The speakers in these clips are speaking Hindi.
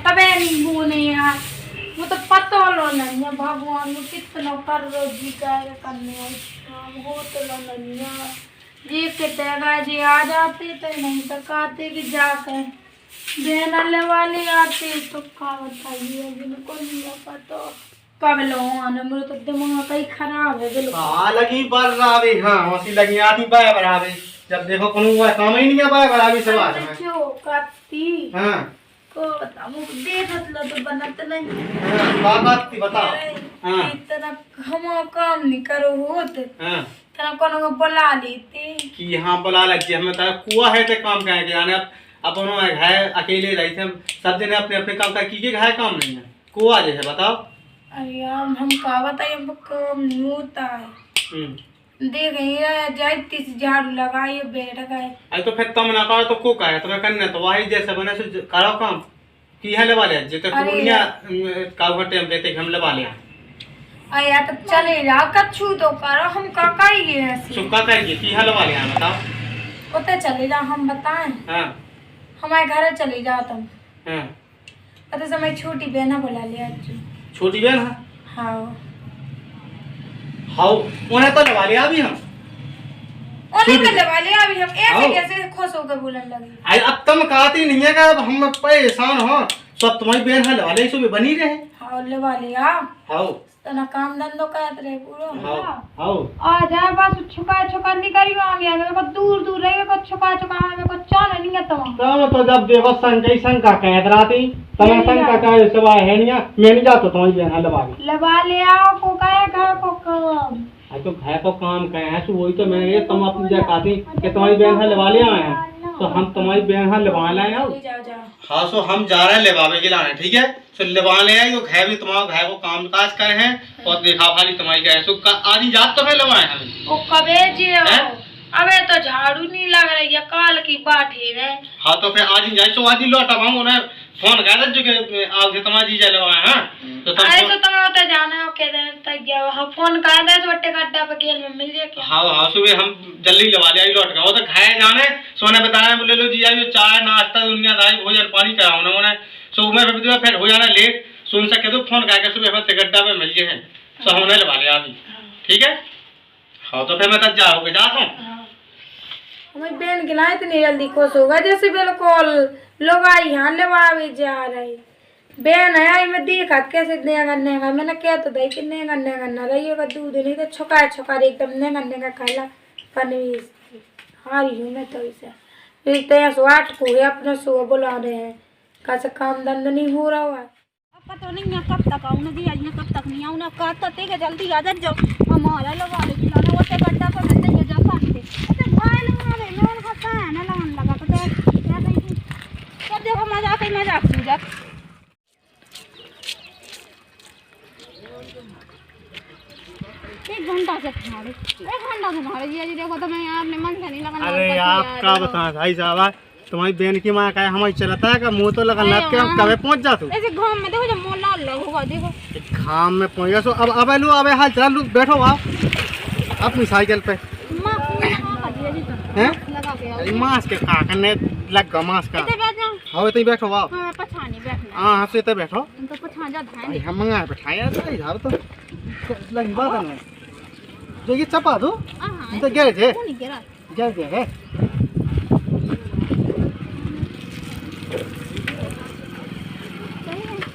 तबे नींबू नहीं यार वो तो पता लो नहीं है भगवान को कितना कर रो जी जाएगा करने हो तो लो नहीं है जी कितेगा जी आ जाते तो नहीं तो कहते कि जाकर बहन अल्ले वाले आते तो क्या बताइए बिल्कुल नहीं पता कब लो आने मेरे तो दिमाग कहीं खराब है बिल्कुल हाँ लगी बराबी हाँ हंसी लगी आती बाय बराबी जब देखो कोनो हुआ काम ही नहीं है बाय बराबी समाज में क्यों करती हाँ को बता मुझे देखत लो तो बनत नहीं हाँ बात थी बता हाँ इतना हम काम नहीं करो होते हाँ तना कोनो को बुला लेते कि हाँ बुला लगी हमें तो कुआ है ते काम कहेंगे यानी अपन है अकेले रही थे सब दिन अपने अपने काम का की है काम नहीं है कुआ जैसे बताओ अरे यार हम का बताइए हमको काम नहीं होता है देख जाती झाड़ू लगाइए बैठ गए अरे तो फिर तुम ना करो तो को कहे तुम्हें करने तो वही जैसे बने से करो काम की है लगा ले जेते कुनिया काव घटे हम देते हम लगा ले अरे यार तो चले जा कछु तो करो हम का करिए ऐसे सुक्का करेंगे की है लगा ले बताओ ओते चले जा हम बताएं हां हमारे घर चले जा तुम हां अरे समय छोटी बहना बुला लिया छोटी बहन है हाँ हाँ उन्हें तो लगा लिया अभी हम उन्हें तो लगा लिया अभी हम ऐसे कैसे खुश होकर बोलने लगे अरे अब तुम कहती नहीं है कि हम परेशान हो सब तुम्हारी बहन है लगा ले सो बनी रहे हाँ लगा लिया हाँ तना काम धंधो करत रहे पूरा हाँ आ जा बस छुका नहीं करियो आ गया मेरे को दूर दूर रहे को छुका मेरे को चाल नहीं है तो जब देखो शंका कह राती तमा शंका का सिवा है नहीं मैं नहीं जाता तुम्हारी बहन लगा ले आओ को कहे घर को काम तो घर को काम कहे हैं तो वही तो मैंने ये तुम अपनी जगह कहती कि तुम्हारी बहन लगा ले आए हैं तो हम तुम्हारी बहन लगा लाए हाँ सो हम जा रहे हैं लेवावे के लाने ठीक है तो लेवा ले आए तो घर भी तुम्हारा घर को काम काज करे हैं और देखा भाली तुम्हारी क्या है सो आधी जात तो मैं लवाए हम ओ कबे जी अबे तो झाड़ू नहीं लग रही है काल की बात है हाँ तो फिर आज ही जाए तो आज ही लौटा हम उन्हें फोन कर दे जो आज तुम्हारी जी लवाए हां तो तुम अरे तो तुम होते जाना हो के दिन तक गया हम फोन कर दे छोटे गड्ढा पे गेल में मिल जाए क्या हाँ सुबह हम जल्दी लवा ले आई लौट गए वो तो खाए जाने सोने बताया बोले लो जी आई चाय नाश्ता दुनियादारी भोजन पानी कराओ ना उन्हें सुबह फिर हो जाना लेट सुन सके तो फोन करके सुबह हम गड्ढा पे मिल गए हैं सो हमने लवा लिया अभी ठीक है हाँ तो फिर मैं तक जाओगे जाता हूँ हमारी बहन के लाए इतनी जल्दी खुश होगा जैसे बिल्कुल लोग आई यहाँ लेवावे जा रहे बहन है आई मैं देखा कैसे नेगा मैंने क्या तो दे कि नेगा रही होगा दूध नहीं तो छुका एकदम नेगा खाला पनीर हारी हूँ मैं तो इसे फिर तो सो 8 को है अपना सो बुला रहे हैं कैसे काम धंधा नहीं हो रहा हुआ पता नहीं मैं कब तक आऊँ जी आज मैं कब तक नहीं आऊँ ना कहता थे कि जल्दी आ जाओ हमारा लगा ले खिलाना वो गड्ढा पर मिलते हैं जा पाते अच्छा भाई लगा ले लोन खाता है ना लगन लगा तो क्या कहीं सब देखो मजाक ही मजाक सूझा 1 घंटा से तुम्हारे जी देखो तो मैं अपने मन से नहीं लगा अरे आप क्या बताएं भाई साहब तुम्हारी बहन की माँ का हमारी चलता है का मुंह तो लगा लग के हम कभी पहुंच जाते ऐसे घाम में देखो जब मोला लगेगा देखो घाम में पहुंच गया सो अब लो अब हाल चल लो बैठो आप अपनी साइकिल पे हैं मांस के खा करने लग गया मांस का हाँ तो बैठो आप हाँ से तो बैठो हम मंगा बैठाया तो इधर तो लगी बात है जो ये चपा दो तो गिर गए है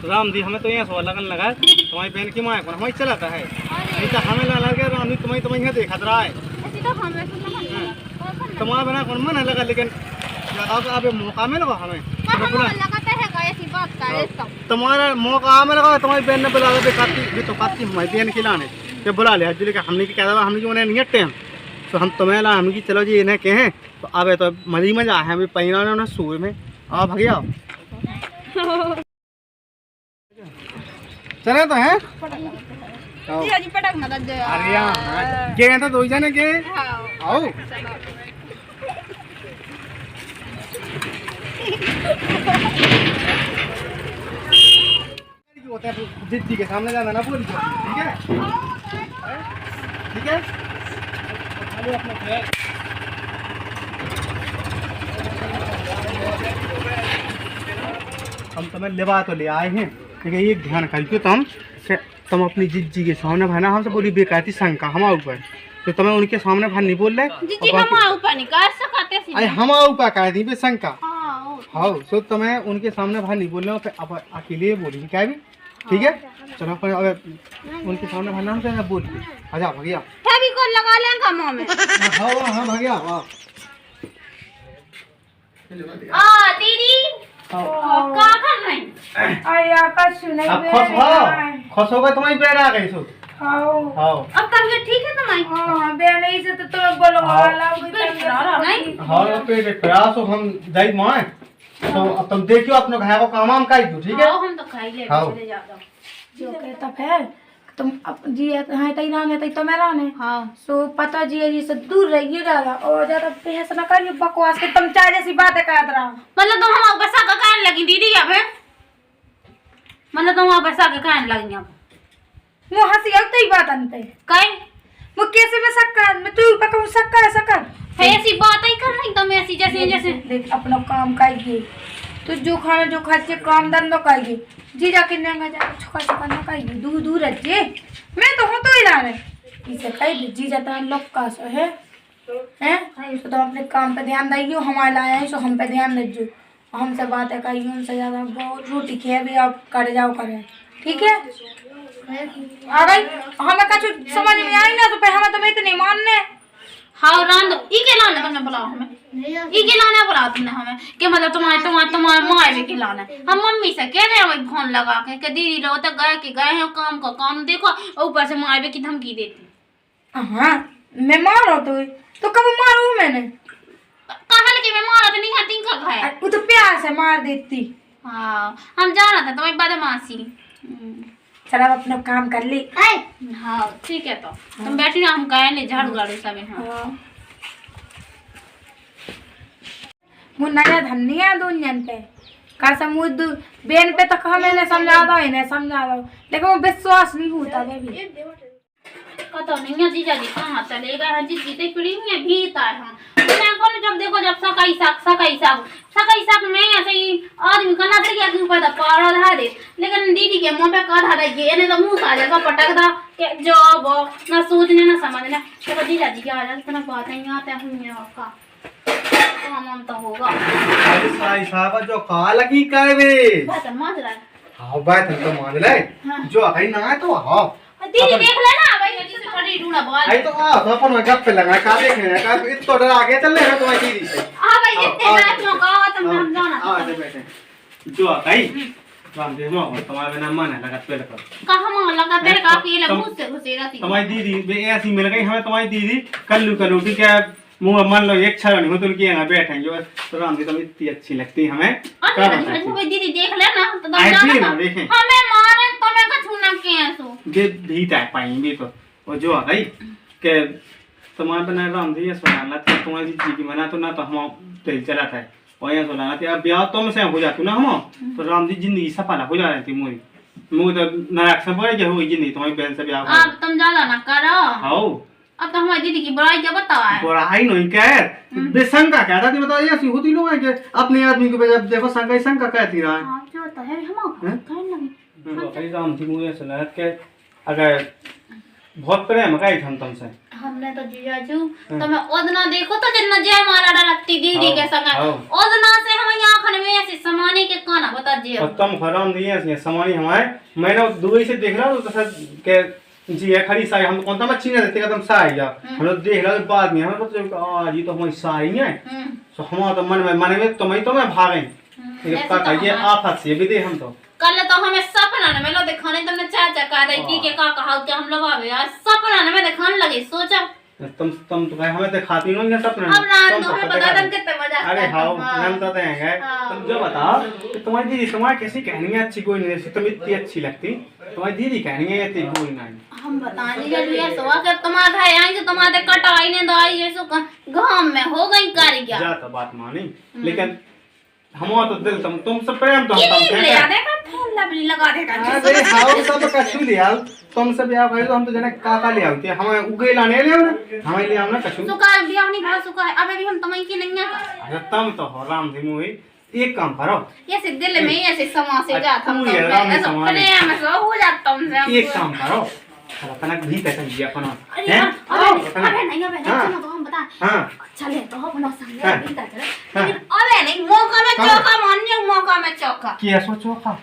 राम दी हमें तो यहाँ सवाल लगन लगा तुम्हारी बहन की माँ हमारी चलाता है नहीं तो हमें लगा के राम दी तुम्हें यहाँ देखा रहा है तुम्हारा बना कौन मन लगा लेकिन लगाओ तो अब मौका में लगा हमें तुम्हारा मौका में लगा तुम्हारी बहन ने बुला तो काती हमारी बहन खिलाने ये बुला लिया जो लेकिन हमने क्या हमने की उन्हें नहीं हटते हम तो हम तुम्हें ला हम की चलो जी इन्हें कहें तो अब तो मजी मजा है अभी पहिना उन्हें सुए में आओ भैया चले तो हैं अरे यार गे तो 2 जने गे आओ जिद्दी के सामने जाना ना बोल ठीक है ठीक है अपना हम तुम्हें लेवा तो ले आए हैं, लेकिन एक ध्यान करियो तुम अपनी जिज्जी के सामने भाई ना हमसे बोली बेकायती शंका हमारे ऊपर, तो तुम्हें उनके सामने भाई नहीं बोल रहे जीजी हम ऊपर नहीं कर सकते सी। अरे हमारे ऊपर कह दी बे शंका। हां हाँ सो तुम्हें उनके सामने भाई नहीं बोल रहे हो, फिर अब अकेले बोली क्या भी ठीक है। चलो फिर अगर उनके सामने भाई नाम से बोल आजा भैया फेविकोल लगा लेंगे मुंह में। हाँ हाँ भैया हाँ दीदी का कर रही आया कछ नहीं अब खुश हो गए तुम्हारी पैर आ गई सो। आओ हाँ अब तबीयत ठीक है तुम्हारी? हाँ बे नहीं से तो तुम बोलो वाला नहीं हाँ पे प्रयास हो हम जाई मां, तो अब तुम देखियो अपने घर को काम हम काई दो ठीक है। हम तो खाई ले हाँ। चले जाओ जो कहता फिर तुम जी है तई नाम है तई तो मेरा ने हां सो पता जी से दूर रहिए दादा और ज्यादा बहस ना करिए बकवास के तुम चाय जैसी बातें करत रहा। मतलब तुम हम पैसा का कहने लगी दीदी अब मतलब तुम पैसा का कहने लगी अब वो हंसी आती ही बात अंते कहीं वो कैसे में सक्का मैं तू पे कहूं सक्का ऐसी बात ही कर रही तुम ऐसी जैसे जैसे देख अपना काम काइए तो जो खाना जो खाचे काम धंधो काइए जी जाके नेंगा जा छुका छुका ना काइए दूर दूर रहे मैं तो हूं तो ही ना रे इसे कही जी जाता लोग का सो है तो तुम अपने काम पे ध्यान दइयो हमारे लाए हैं सो हम पे ध्यान दीजिए हमसे बातें कहिए उनसे ज्यादा बहुत रोटी खे भी आप कर जाओ करें ठीक है। आ गई हमें कुछ समझ में आई ना तो पे हमें तुम्हें इतने मानने हाँ रान दो ई के लाने तुमने बुलाओ हमें ई के लाने बुलाओ तुमने हमें कि मतलब तुम्हारे माँ भी के लाने हम मम्मी से कह रहे हैं फोन लगा के दीदी लोग तक गए हैं काम का काम देखो ऊपर से माँ की धमकी देती। हाँ मैं मारो तो कब मारू मैंने कहा कि मैं मारा तो नहीं खाती का खाया वो तो प्यार से मार देती। हाँ हम जाना था तुम्हारी बदमाशी। चलो अपना काम कर ली। हाँ ठीक है तो तुम बैठी ना हम कहे नहीं झाड़ू गाड़ू सब। हाँ मुझे नया धनिया दुनियन पे का समुद बेन पे तक हमें समझा दो इन्हें समझा दो लेकिन वो विश्वास नहीं होता बेबी पता नहीं है जीजा जी कहाँ चले गए हैं जीते पीढ़ी में भीता है हम मैं कौन जब देखो जब सकाई साग में ऐसे ही आदमी का नजरिया के ऊपर पारा धा दे लेकिन दीदी के मुंह पे काढ़ा रही है तो मुंह का जगह पटक दा के जॉब ना सोचने ना समझने तो जीजा जी क्या हाल इतना बात नहीं आते हम आपका काम तो होगा अरे साई साहब जो काल की करवे बात मान रहा है। हां बात तो मान ले जो है ना तो हां दीदी देख लेना भाई जल्दी से खड़ी ढूंढा बाल आई तो तो अपन गप पे लगा का देखे ना का इतो डर आगे चल ले तुम्हारी दीदी से हां भाई इतने रात में कहा तुम हम जाना आ दे बेटे जो आई राम दे मो तुम्हारे बिना मन है लगा पे लगा कहां मां लगा तेरे का अकेले मुंह से घुसे रहती तुम्हारी दीदी बे ऐसी मिल गई हमें तुम्हारी दीदी कल्लू की क्या मुंह मान लो एक क्षण हो तुम की ना बैठेंगे तो राम जी तुम इतनी अच्छी लगती हमें अरे भाई दीदी देख ले ना तो तुम आई जाना ना देखें हमें मारे तो मैं का छूना के सो ये भीता है पाएंगे तो वो जो आ गई के तुम्हारे बना राम जी ये सुनाना था तुम्हारी जी की मना तो ना तो हम तेल चला था और ये सुनाना था अब ब्याह तुम से हो जाती ना हम तो राम जी जिंदगी सफल हो जा रही थी मोरी मुझे तो नरक से बढ़ गई हुई जिंदगी तुम्हारी बहन से ब्याह अब तुम ज्यादा ना करो हां अब तो हमारी दीदी की बुराई क्या बताओ है बुराई नहीं कह बेशंका क्या था बताओ ऐसी होती लोग है कि अपने आदमी को जब देखो शंका कहती रहा हां जो तो है हम कहने लगे कई राम जी मुझे सुना के अगर बहुत प्रेम है हम तुमसे हमने तो जीजाजू तुम्हें ओदना देखो तो जितना जय माला डालती दीदी के संग ओदना से हम आंखन में ऐसे समाने के काना बता जी तुम हराम दिए ऐसे समानी हमारे मैंने दूरी से देख रहा हूं तो के जी है खड़ी साई हम कौन सा मच्छी नहीं देते तुम साई जा हम लोग देख रहे बाद में हमें पता चला आज ये तो हमारी साई है तो हम तो मन में तो मैं भागे ये का कहिए आफत से भी दे हम तो कल तो हमें सपना में लो दिखाने तुमने चाचा का दी के का कहा कि हम लोग आवे आज सपना में दिखाने लगे सोचा तुम तो भाई हमें दिखाती नहीं है सपने अब रात तो हमें पता तुम कितने बजा अरे हां हम तो देंगे तुम जो बताओ कि तुम्हारी दीदी तुम्हारी कैसी कहनी है अच्छी कोई नहीं तुम इतनी अच्छी लगती तुम्हारी दीदी कहनी है इतनी कोई नहीं हम बताने जल्दी सोआ कि तुम्हारे घर आएंगे तुम्हारे कटाई ने दाई जैसो गांव में हो गई कारिया जा तो बात मानी लेकिन हमारा तो दिल तुमसे प्रेम तो हम ले आ देगा फोन लवली लगा देगा अरे हां सब कछु ले आओ तुमसे ब्याह करे तो हम तो जने काका ले आते हमें उगे लाने ले हमें ले आना कछु सुका ब्याह नहीं भा सुका अबे भी हम तुम्हें की नहीं है अरे तुम तो हो राम जी मुई एक काम करो, ऐसे दिल में ऐसे समा से जाता हम तू ये राम ने समा ले। प्रेम से हो जाता हूँ एक काम करो, अपना भी पैसा दिया अपना अरे हैं? अबे नहीं हाँ। सुनो तो हम बता हाँ चले तो अपना संग हाँ। भी कर चले हाँ। लेकिन अबे नहीं मौका में हाँ। चौका मानिए मौका में चौका क्या सोचो का?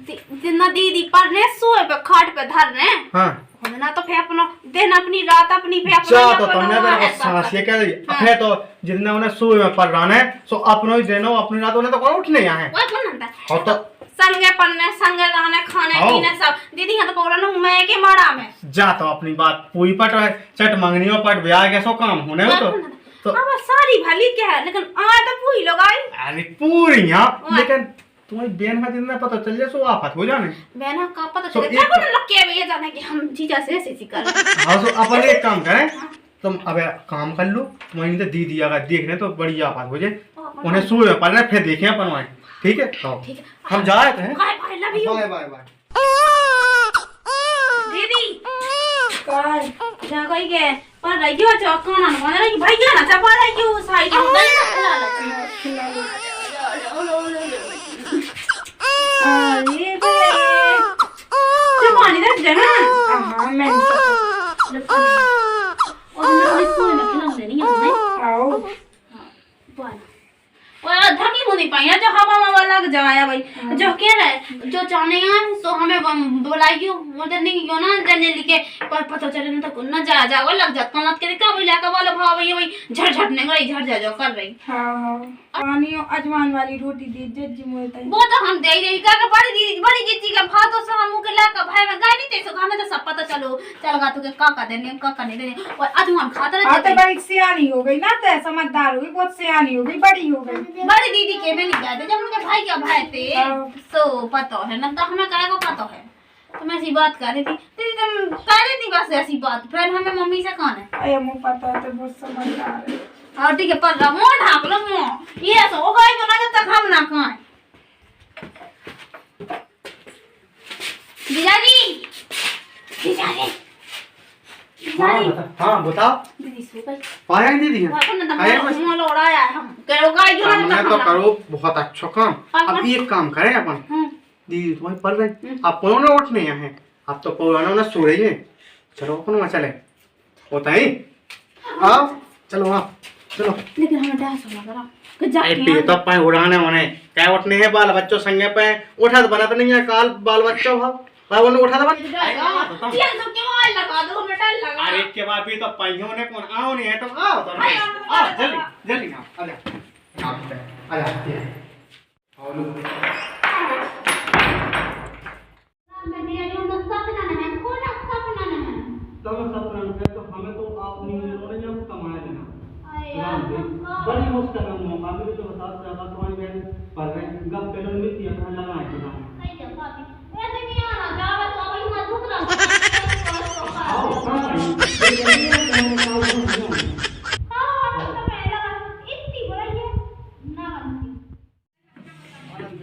जितना दीदी पर ने सोए पे खाट पे धर ने हाँ ना तो फिर अपना दिन अपनी रात अपनी फिर अपना जा तो तुमने मेरे को सांस ये कह दी अपने तो जितने उन्हें सुई में पड़ रहा है सो अपनो ही देनो अपनी रात उन्हें तो कौन उठने यहाँ है वो कौन नंदा हाँ तो संगे पन्ने संगे रहने खाने हाँ। पीने सब दीदी यहाँ तो बोला ना मैं के मारा में जा तो अपनी बात पूरी पट चट मंगनियों पट ब्याह के सो काम होने हो तो अब सारी भली क्या है लेकिन आ तो पूरी लोग आई अरे पूरी यहाँ लेकिन तुम्हारी बहन का जितना पता चल जाए सो आफत हो जाने बहना का पता तो चले एक- क्या लग के ये जाने कि हम जीजा से ऐसे कर हाँ तो अपन एक काम करें तुम अब काम कर लो वहीं तो दीदी अगर देखने तो बड़ी आफत हो जाए उन्हें सुई में पड़ना फिर देखें अपन वहीं ठीक है हाँ ठीक है हम जा रहे हैं bye bye love you bye bye bye दीदी काय जा कोई के पर रही हो चौका ना बना रही भैया ना चपा रही हो साइड में खिला लो अरे पानी दे देना हाँ मैं और मैं इसको में खिलाऊंगी नहीं है आओ बन और धकी मुनी पाई जो हवा हवा लग जाया भाई जो कह रहे जो चाहने हैं सो हमें बुलाइयो मतलब नहीं क्यों ना जने लिखे पर पता चले ना तो न जा जाओ लग जात कनत के का बोला का बोलो भाव ये भाई झट ने गई झट जा जो कर रही हाँ हाँ पानी और अजवान वाली रोटी दे जज्जी मोलता है वो तो हम दे रही का बड़ी दीदी बड़ी जीजी का भात तो सब मुंह के ला का भाई में गाय नहीं ते सो हमें तो सब पता चलगा तू के का देने का नहीं देने और अजवान खाता हाँ तो रहते बड़ी सियानी हो गई ना तो समझदार हो गई बहुत सियानी हो गई बड़ी हो गई बड़ी दीदी के में नहीं गए थे जब उनके भाई क्या भाई थे हाँ। सो पता है ना तो हमें काय को पता है तो मैं ऐसी बात कर रही थी दीदी तुम कह रही थी बस ऐसी बात फिर हमें मम्मी से कौन है अरे मुँह पता है तो बहुत समझदार है और ठीक है पर रमो ढाक लो मो ये सो गए तो ना जब तक हम ना खाएं जीजा जी हाँ बताओ दीदी सो गई पाया नहीं दीदी आया बस मुंह लोड़ाया हम करो गाय जो ना हमने तक तो हम करो बहुत अच्छा काम अब एक काम करें अपन दीदी तुम्हारी पल गई आप पुराना उठने यहाँ हैं आप तो पुराना ना सो रही है चलो अपन वहाँ चले होता है आओ चलो आप चलो लेकिन हमें डांस होना करा कि जाके पे तो पाए उड़ाने होने क्या उठने हैं बाल बच्चों संगे पे उठा तो बना तो नहीं है काल बाल बच्चों भाव भाव ने उठा तो बना ये तो क्यों आए लगा दो बेटा लगा अरे के बाद भी तो पाइयों ने कौन आओ नहीं है तो आओ तो नहीं आओ जल्दी जल्दी आओ आजा आजा आओ लो तब सपना में तो हमें तो अपनी उन्होंने जब कमाया देना बड़ी मुश्किल में मौका भी तो बता ज्यादा तुम्हारी बहन पढ़ रहे गप पेलो मिलती है खाना लगाए के नाम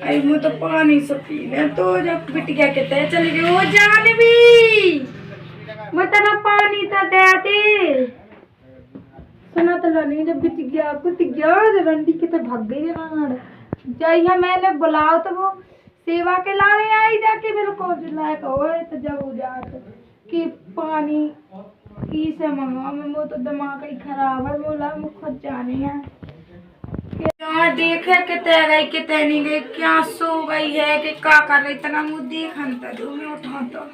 अरे मुँह तो पानी से पी ले तो जब बिटिया के तय चली गई वो जानवी मैं तना पानी था देते सुना तो नहीं जब बिटिया जब रंडी के तो भाग गई राण जाइए मैंने बुलाओ तो वो सेवा के लाने आई जाके मेरे को लायक हो तो जब हो जात कि पानी की से मंगवा में वो तो दिमाग ही खराब है बोला मुझ खुद जाने हैं क्या देखे कितने गई कितने नहीं गई क्या सो गई है कि क्या कर रही इतना मुँह देखन तो मैं उठा तो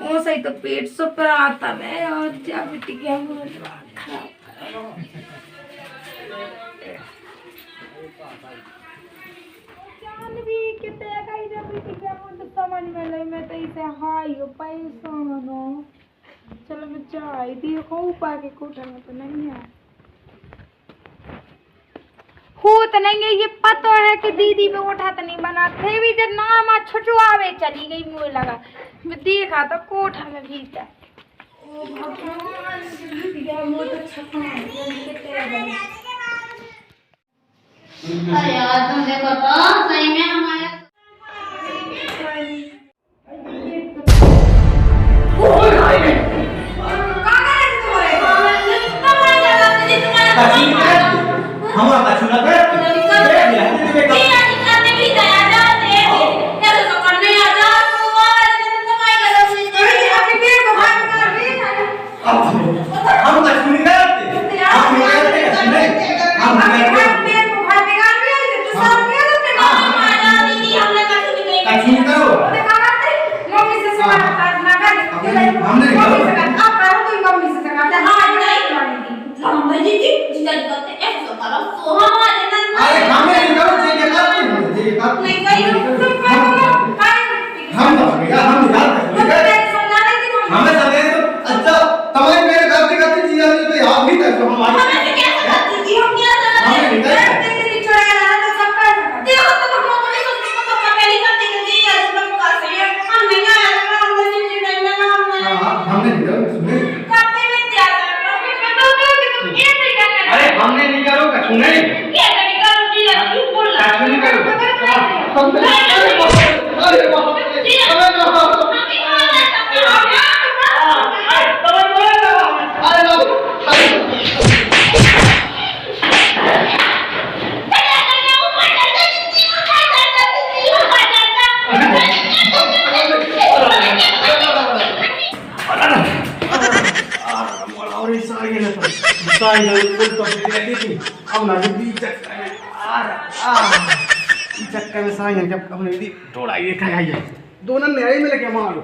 वो सही तो पेट सुपर आता मैं और क्या बेटी क्या खराब भी कितने गई जब बेटी क्या मुझे समझ में नहीं मैं तो इसे हाई हो पैसा ना चलो मैं चाय दी खाऊं पाके कोठा में तो नहीं है हो तो नहीं है ये पता है कि दीदी में उठा तो नहीं बना थे भी जब नाम आज छुटवावे चली गई मुझे लगा मैं देखा तो कोठा में भीतर ओ भगवान दीदी मुझे तो छपा अरे यार तुम देखो तो सही में हमारे हमारा चूल्हा पे साई बिल्कुल तो रेडी थी अब ना भी चक्कर में चक्कर में साई जब हमने भी थोड़ा ये खाया दोनों नए मिल के मारो